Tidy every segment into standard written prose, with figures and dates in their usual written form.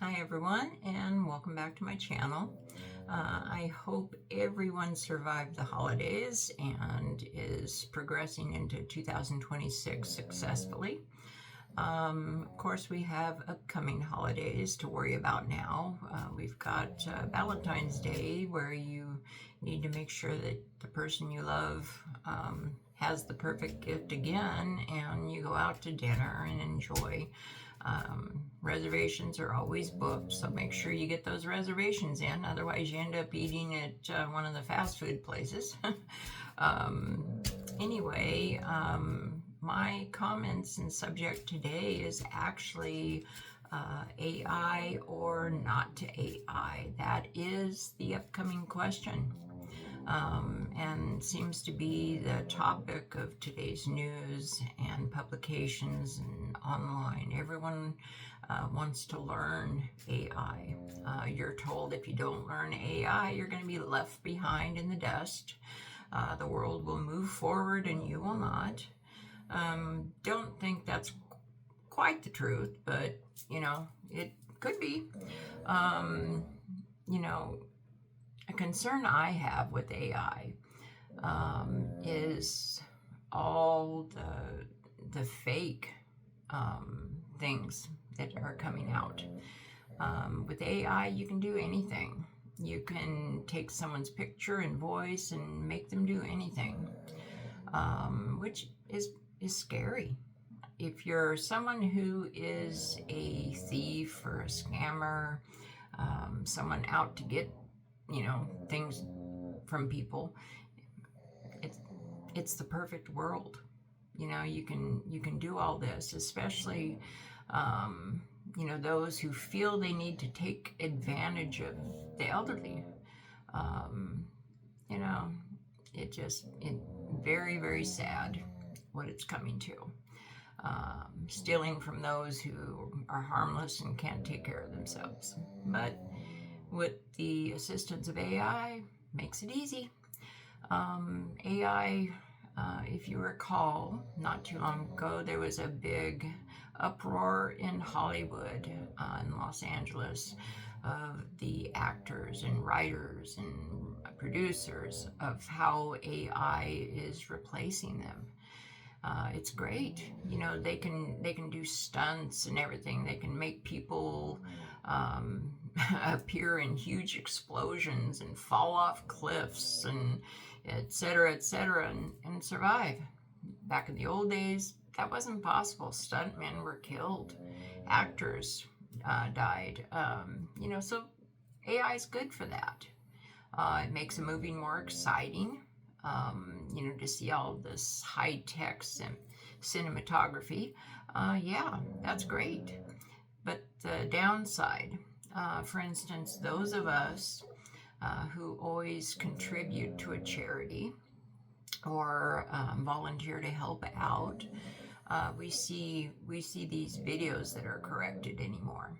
Hi everyone, and welcome back to my channel. I hope everyone survived the holidays and is progressing into 2026 successfully. Of course, we have upcoming holidays to worry about now. We've got Valentine's Day, where you need to make sure that the person you love has the perfect gift again, and you go out to dinner and enjoy. Reservations are always booked, so make sure you get those reservations in. Otherwise, you end up eating at one of the fast food places. Anyway, my comments and subject today is actually AI or not to AI. That is the upcoming question. And seems to be the topic of today's news and publications and online. Everyone wants to learn AI. You're told if you don't learn AI, you're going to be left behind in the dust. The world will move forward and you will not. Don't think that's quite the truth, but it could be. A concern I have with AI is all the fake things that are coming out. With AI, you can do anything. You can take someone's picture and voice and make them do anything, which is scary. If you're someone who is a thief or a scammer, someone out to get things from people, it's the perfect world. You can do all this, especially those who feel they need to take advantage of the elderly. It's very, very sad what it's coming to. Stealing from those who are harmless and can't take care of themselves. But with the assistance of AI, makes it easy. AI, if you recall, not too long ago, there was a big uproar in Hollywood, in Los Angeles, of the actors and writers and producers of how AI is replacing them. It's great. They can do stunts and everything. They can make people appear in huge explosions and fall off cliffs and et cetera, and survive. Back in the old days, that wasn't possible. Stuntmen were killed. Actors died. So AI is good for that. It makes a movie more exciting. To see all this high-tech cinematography. Yeah, that's great. But the downside, for instance, those of us who always contribute to a charity or volunteer to help out, we see these videos that are corrected anymore.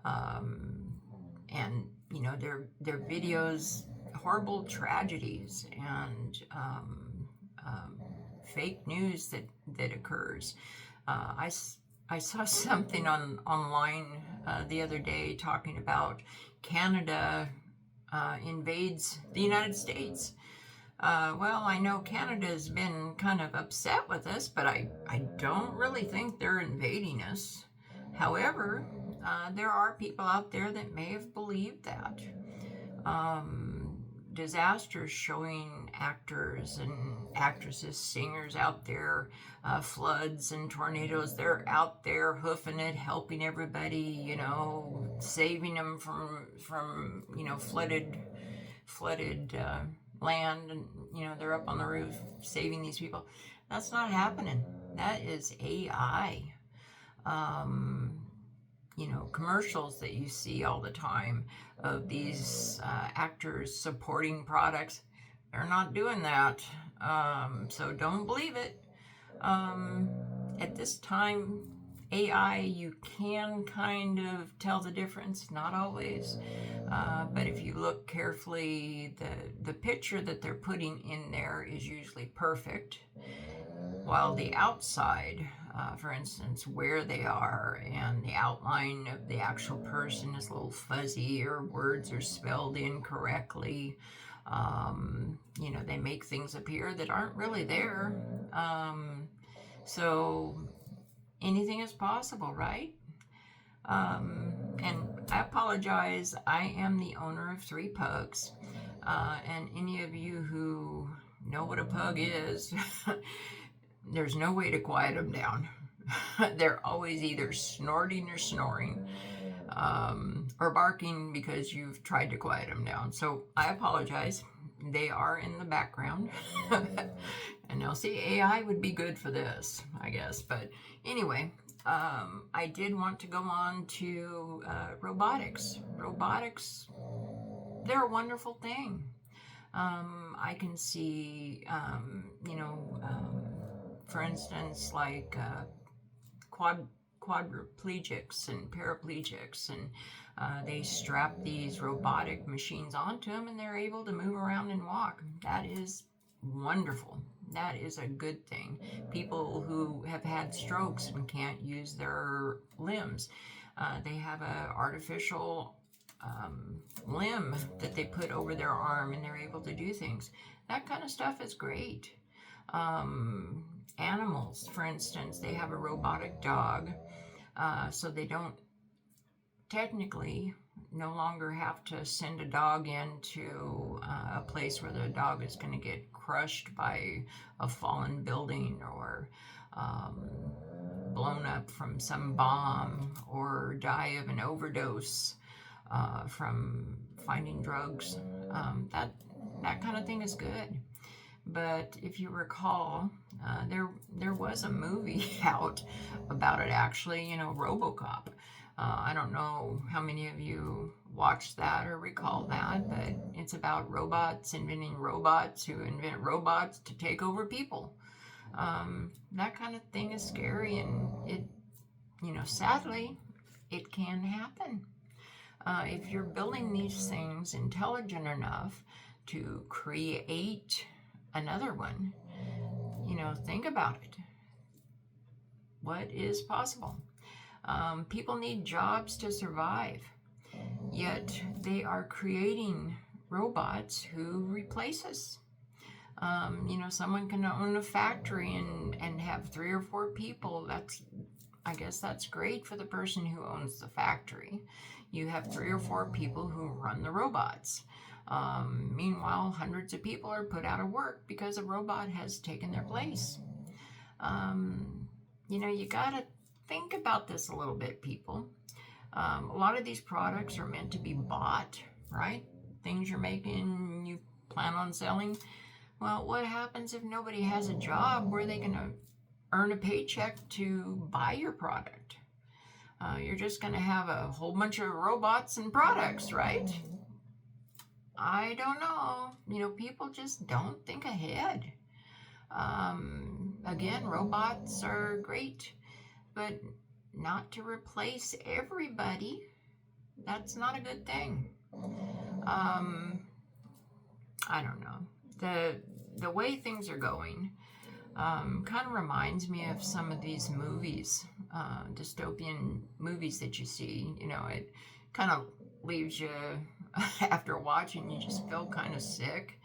And they're videos, horrible tragedies and fake news that occurs. I saw something online the other day talking about Canada invades the United States. Well, I know Canada's been kind of upset with us, but I don't really think they're invading us. However, there are people out there that may have believed that. Disasters showing actors and actresses, singers out there, floods and tornadoes, they're out there hoofing it, helping everybody, saving them from flooded land, and they're up on the roof saving these people. That's not happening. That is AI. Commercials that you see all the time of these actors supporting products, they're not doing that. So don't believe it. At this time, AI, you can kind of tell the difference, not always. But if you look carefully, the picture that they're putting in there is usually perfect, while the outside For instance, where they are, and the outline of the actual person is a little fuzzy, or words are spelled incorrectly. They make things appear that aren't really there. So anything is possible, right? And I apologize. I am the owner of 3 pugs. And any of you who know what a pug is, there's no way to quiet them down. They're always either snorting or snoring, or barking because you've tried to quiet them down. So I apologize. They are in the background. And now, see, AI would be good for this, I guess. But anyway, I did want to go on to robotics. Robotics, they're a wonderful thing. I can see, for instance, like quadriplegics and paraplegics, and they strap these robotic machines onto them, and they're able to move around and walk. That is wonderful. That is a good thing. People who have had strokes and can't use their limbs, they have an artificial limb that they put over their arm, and they're able to do things. That kind of stuff is great. Animals, for instance, they have a robotic dog, so they don't technically no longer have to send a dog into a place where the dog is going to get crushed by a fallen building, or blown up from some bomb, or die of an overdose from finding drugs. That kind of thing is good. But if you recall, there was a movie out about it, actually, RoboCop. I don't know how many of you watched that or recall that, but it's about robots inventing robots who invent robots to take over people. That kind of thing is scary, and it, sadly, it can happen. If you're building these things intelligent enough to create another one, think about it. What is possible? People need jobs to survive, yet they are creating robots who replace us. Someone can own a factory and have 3 or 4 people. I guess that's great for the person who owns the factory. You have 3 or 4 people who run the robots. Meanwhile, hundreds of people are put out of work because a robot has taken their place. You gotta think about this a little bit, people. A lot of these products are meant to be bought, right? Things you're making, you plan on selling. Well, what happens if nobody has a job? Where are they going to earn a paycheck to buy your product? You're just going to have a whole bunch of robots and products, right? I don't know. People just don't think ahead. Again, robots are great, but not to replace everybody. That's not a good thing. I don't know. The way things are going kind of reminds me of some of these movies, dystopian movies that you see. It kind of leaves you, after watching, you just feel kind of sick,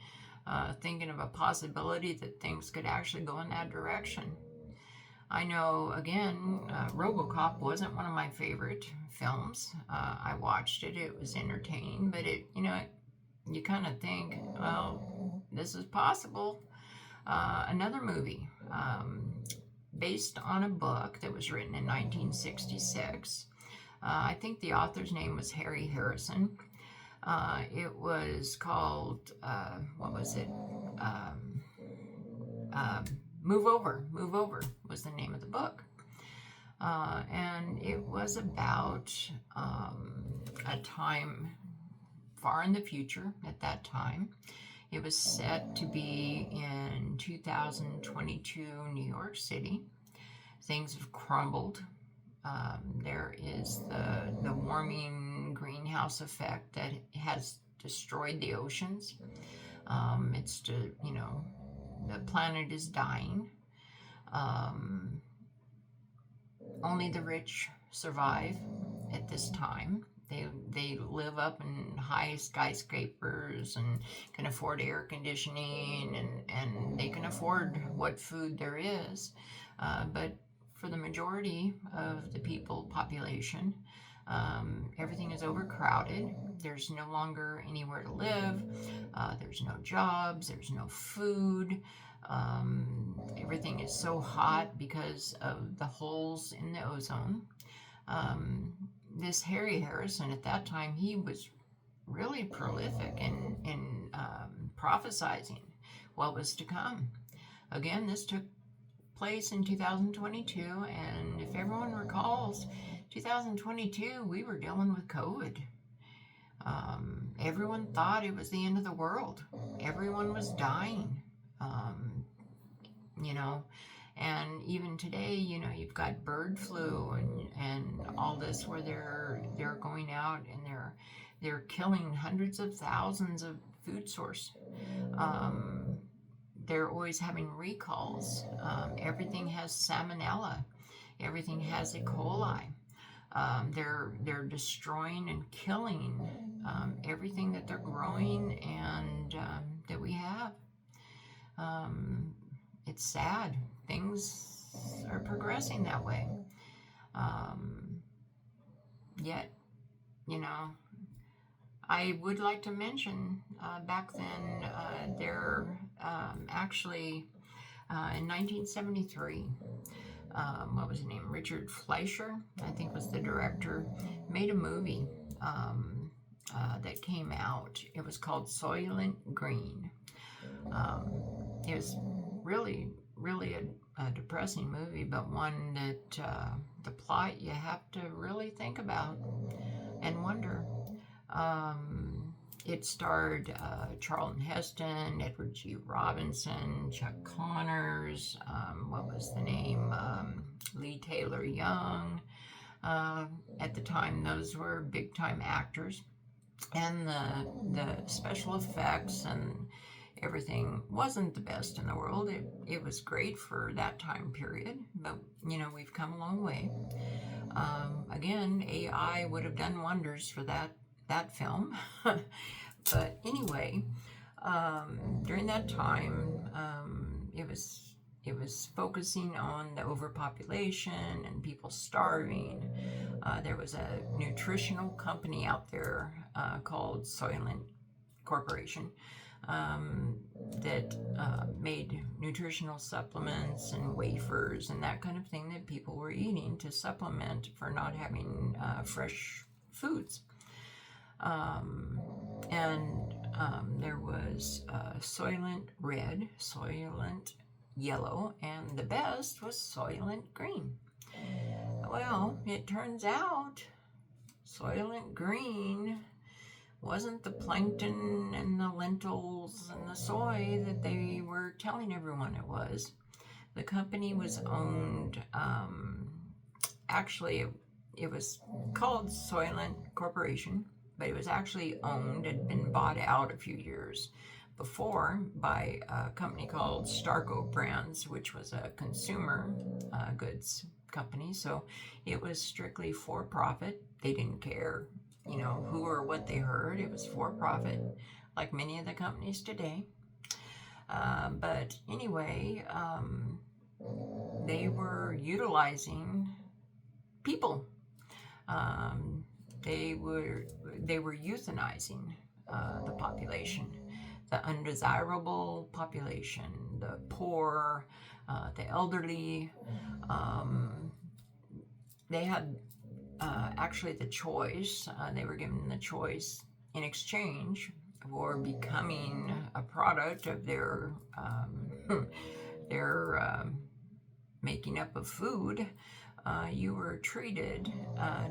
thinking of a possibility that things could actually go in that direction. I know, again, RoboCop wasn't one of my favorite films. I watched it. It was entertaining, but you kind of think, well, this is possible. Another movie based on a book that was written in 1966. I think the author's name was Harry Harrison. It was called, what was it? Move Over was the name of the book. And it was about a time far in the future at that time. It was set to be in 2022 New York City. Things have crumbled. There is the warming greenhouse effect that has destroyed the oceans. The planet is dying. Only the rich survive at this time. They live up in high skyscrapers and can afford air conditioning, and they can afford what food there is. But for the majority of the population, everything is overcrowded. There's no longer anywhere to live. There's no jobs. There's no food. Everything is so hot because of the holes in the ozone. Um, this Harry Harrison, at that time, he was really prolific in prophesizing what was to come. Again, this took place in 2022, and if everyone recalls, 2022, we were dealing with COVID. Everyone thought it was the end of the world. Everyone was dying. Um, you know, and even today, you've got bird flu and all this where they're going out and they're killing hundreds of thousands of food source. Um, they're always having recalls. Everything has salmonella. Everything has E. coli. They're destroying and killing everything that they're growing and that we have. It's sad. Things are progressing that way. Yet, I would like to mention back then, there actually in 1973, what was his name? Richard Fleischer, I think was the director, made a movie that came out. It was called Soylent Green. It was really, really a depressing movie, but one that the plot you have to really think about and wonder. It starred Charlton Heston, Edward G. Robinson, Chuck Connors, what was the name? Lee Taylor Young. At the time, those were big-time actors. And the special effects and everything wasn't the best in the world. It was great for that time period, but we've come a long way. Again, AI would have done wonders for that film. But anyway, during that time, it was focusing on the overpopulation and people starving. There was a nutritional company out there called Soylent Corporation that made nutritional supplements and wafers and that kind of thing that people were eating to supplement for not having fresh foods. And there was Soylent Red, Soylent Yellow, and the best was Soylent Green. Well, it turns out Soylent Green wasn't the plankton and the lentils and the soy that they were telling everyone it was. The company was owned, actually, it was called Soylent Corporation, but it was actually owned and been bought out a few years before by a company called Starco Brands, which was a consumer goods company. So it was strictly for profit. They didn't care, who or what they heard. It was for profit, like many of the companies today. But anyway, they were utilizing people. They were euthanizing the population, the undesirable population, the poor, the elderly. They had actually the choice. They were given the choice in exchange for becoming a product of their making up of food. You were treated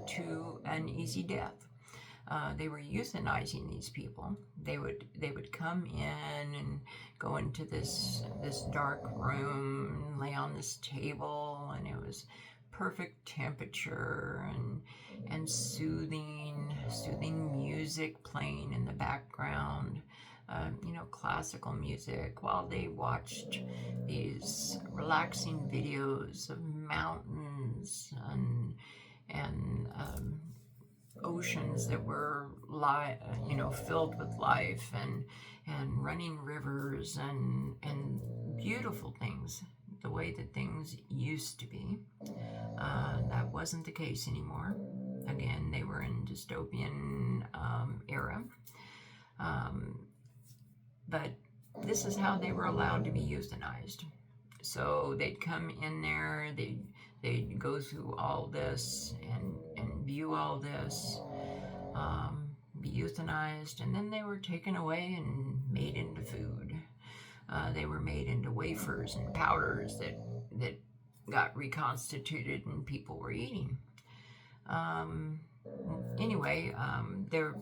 to an easy death. They were euthanizing these people. They would come in and go into this dark room and lay on this table, and it was perfect temperature and soothing music playing in the background. classical music while they watched these relaxing videos of mountains and oceans that were filled with life and running rivers and beautiful things, the way that things used to be. That wasn't the case anymore. Again, they were in dystopian era. But this is how they were allowed to be euthanized. So they'd come in there, they'd go through all this and view all this, be euthanized, and then they were taken away and made into food. They were made into wafers and powders that got reconstituted and people were eating. Anyway, the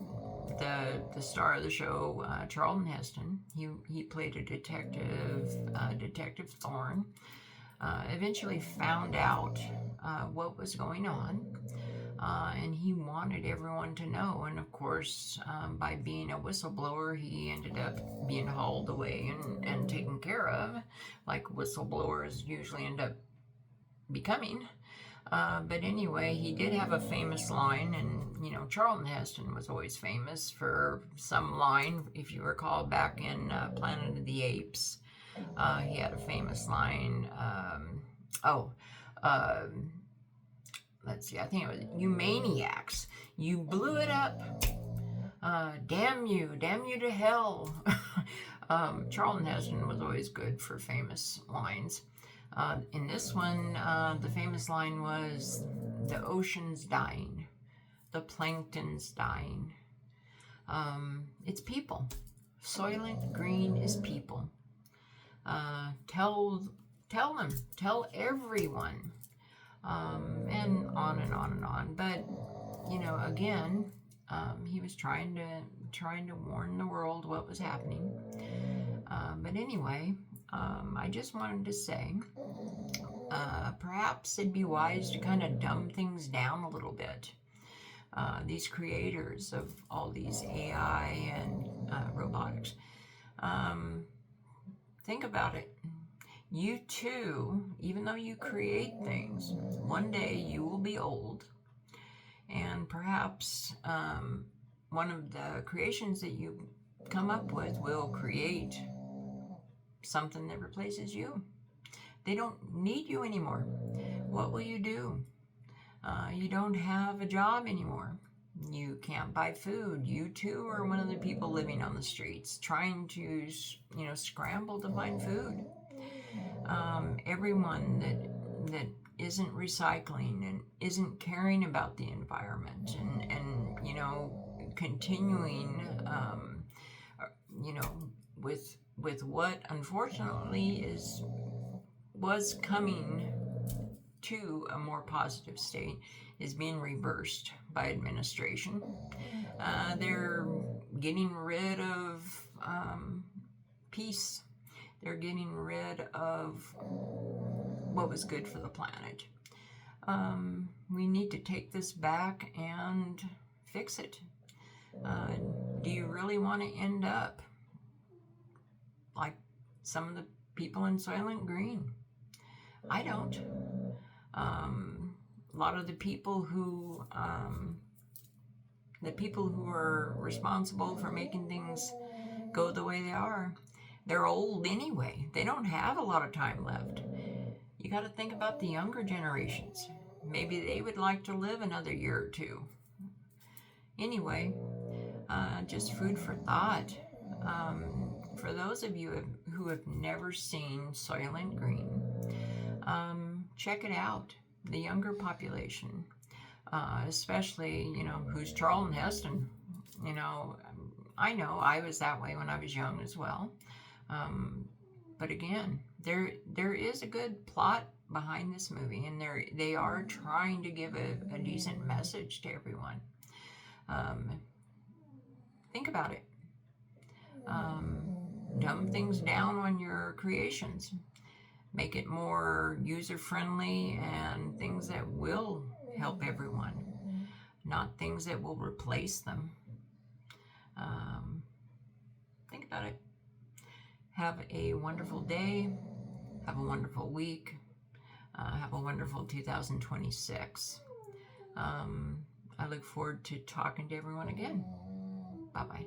star of the show, Charlton Heston, he played a Detective Thorne. Eventually found out what was going on, and he wanted everyone to know. And of course, by being a whistleblower, he ended up being hauled away and taken care of, like whistleblowers usually end up becoming. But anyway, he did have a famous line, and Charlton Heston was always famous for some line. If you recall back in Planet of the Apes, he had a famous line. Let's see, I think it was, "You maniacs, you blew it up. Damn you to hell." Charlton Heston was always good for famous lines. In this one, the famous line was, "The ocean's dying. The plankton's dying." It's people. Soylent Green is people. Tell them. Tell everyone. And on and on and on. But, again, he was trying to warn the world what was happening. But anyway, I just wanted to say, perhaps it'd be wise to kind of dumb things down a little bit. These creators of all these AI and robotics. Think about it. You too, even though you create things, one day you will be old, and perhaps one of the creations that you come up with will create something that replaces you. They don't need you anymore. What will you do? You don't have a job anymore. You can't buy food. You too are one of the people living on the streets, trying to, scramble to find food. Everyone that isn't recycling and isn't caring about the environment and continuing, with what unfortunately was coming to a more positive state is being reversed by administration. They're getting rid of peace. They're getting rid of what was good for the planet. We need to take this back and fix it. Do you really want to end up like some of the people in Soylent Green? I don't. A lot of the people who are responsible for making things go the way they are, they're old anyway. They don't have a lot of time left. You got to think about the younger generations. Maybe they would like to live another year or two. Anyway, just food for thought. For those of you who have never seen Soylent Green, check it out. The younger population, especially, who's Charlton Heston. I know I was that way when I was young as well. But again, there is a good plot behind this movie, and they are trying to give a decent message to everyone. Think about it. Dumb things down on your creations. Make it more user-friendly and things that will help everyone, not things that will replace them. Think about it. Have a wonderful day. Have a wonderful week. Have a wonderful 2026. I look forward to talking to everyone again. Bye-bye.